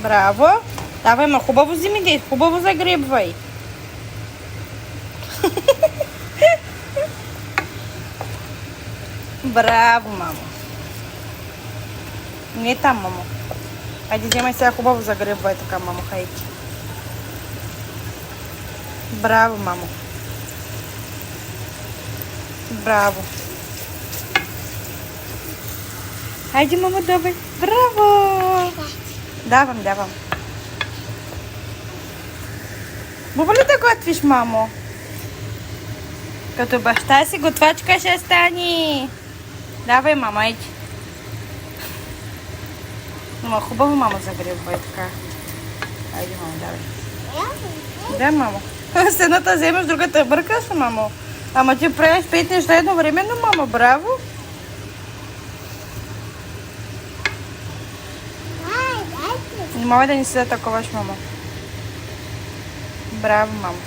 Браво. Давай, ма, хубаво вземи, дей, хубаво загребвай. Браво, мамо. Не там, мамо. Хайде, вземай сега хубаво загребвай така, мамо, хайде. Браво, мамо. Браво. Хайде, мамо, давай. Браво. Давам. Мога ли да готвиш, мамо? Като баща си готвачка ще стани. Давай, мама, айди. Ама хубаво, мамо, загребвай така. Айде, мамо, давай. Да, мамо. С едната вземеш, другата бъркаш, мамо. Ама ти правиш 5 неща едновременно, мамо. Браво. Не мога да ни се атакуваш, мамо. Браво, мамо.